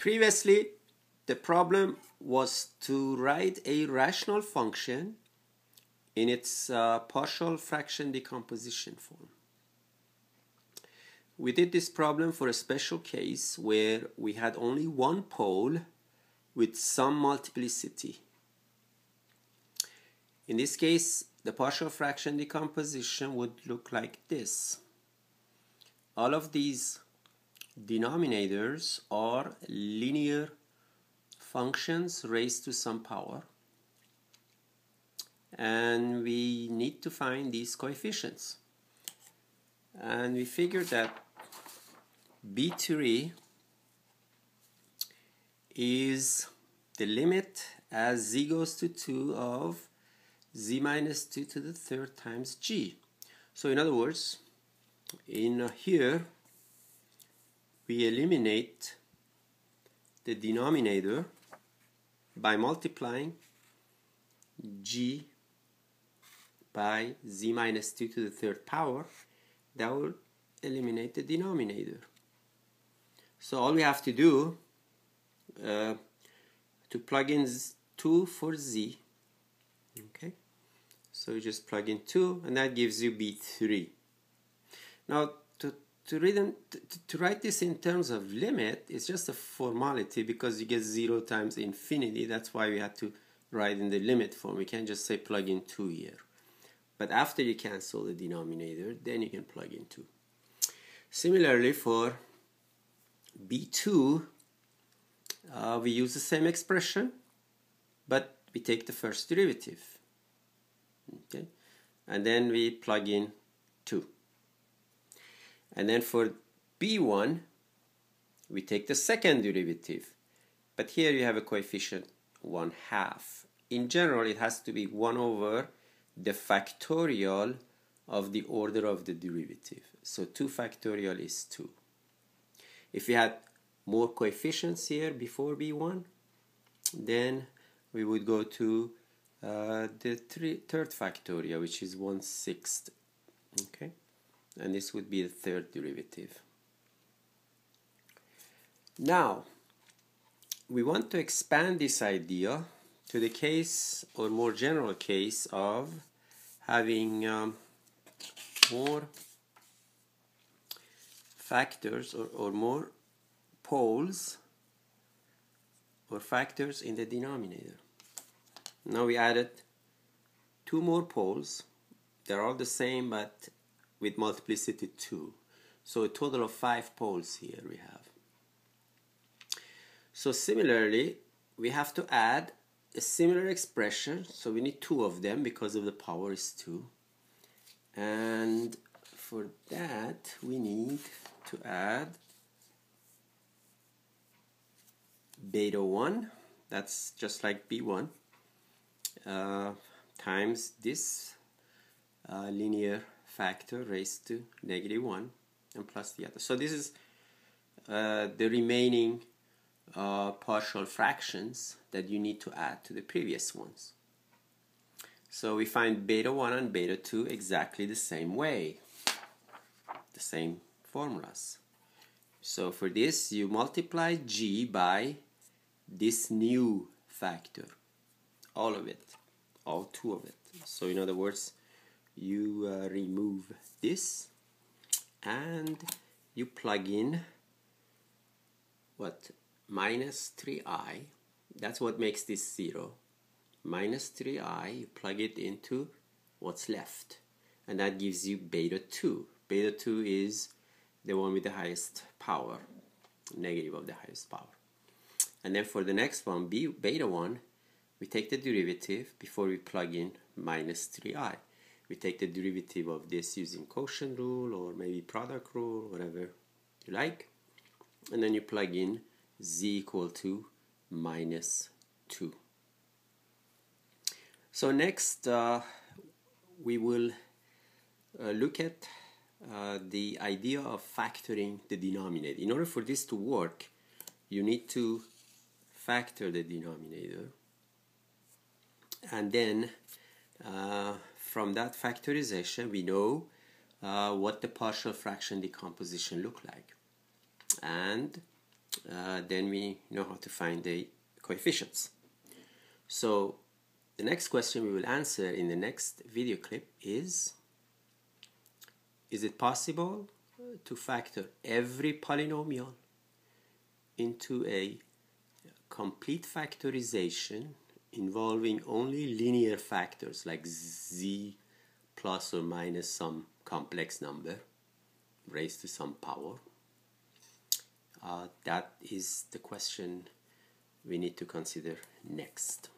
Previously, the problem was to write a rational function in its partial fraction decomposition form. We did this problem for a special case where we had only one pole with some multiplicity. In this case, the partial fraction decomposition would look like this. All of these denominators are linear functions raised to some power, and we need to find these coefficients. And we figured that B3 is the limit as z goes to 2 of z minus 2 to the third times g. So in other words, in here we eliminate the denominator by multiplying g by z minus 2 to the third power. That will eliminate the denominator. So all we have to do to plug in 2 for z, okay? So you just plug in 2 and that gives you B3. Now to write this in terms of limit is just a formality because you get 0 times infinity. That's why we had to write in the limit form. We can't just say plug in 2 here. But after you cancel the denominator, then you can plug in 2. Similarly, for B2, we use the same expression, but we take the first derivative. Okay? And then we plug in 2. And then for B1, we take the second derivative. But here you have a coefficient 1/2. In general, it has to be 1 over the factorial of the order of the derivative. So 2 factorial is 2. If we had more coefficients here before B1, then we would go to the third factorial, which is 1/6. Okay, and this would be the third derivative. Now, we want to expand this idea to the case, or more general case, of having more factors or more poles or factors in the denominator. Now we added 2 more poles. They're all the same but with multiplicity 2. So a total of 5 poles here we have. So similarly, we have to add a similar expression, so we need 2 of them because of the power is 2. And for that we need to add beta 1, that's just like B1, times this linear factor raised to -1 and plus the other. So this is the remaining partial fractions that you need to add to the previous ones. So we find beta 1 and beta 2 exactly the same way, the same formulas. So for this you multiply g by this new factor, all of it, all 2 of it. So in other words, you remove this and you plug in what? Minus 3i. That's what makes this 0. Minus 3i, you plug it into what's left, and that gives you beta 2. Beta 2 is the one with the highest power, negative of the highest power. And then for the next one, beta 1, we take the derivative before we plug in minus 3i. We take the derivative of this using quotient rule or maybe product rule, whatever you like, and then you plug in z equal to minus 2. So next we will look at the idea of factoring the denominator. In order for this to work, you need to factor the denominator, and then from that factorization we know what the partial fraction decomposition look like. And then we know how to find the coefficients. So the next question we will answer in the next video clip is it possible to factor every polynomial into a complete factorization involving only linear factors like z plus or minus some complex number raised to some power? That is the question we need to consider next.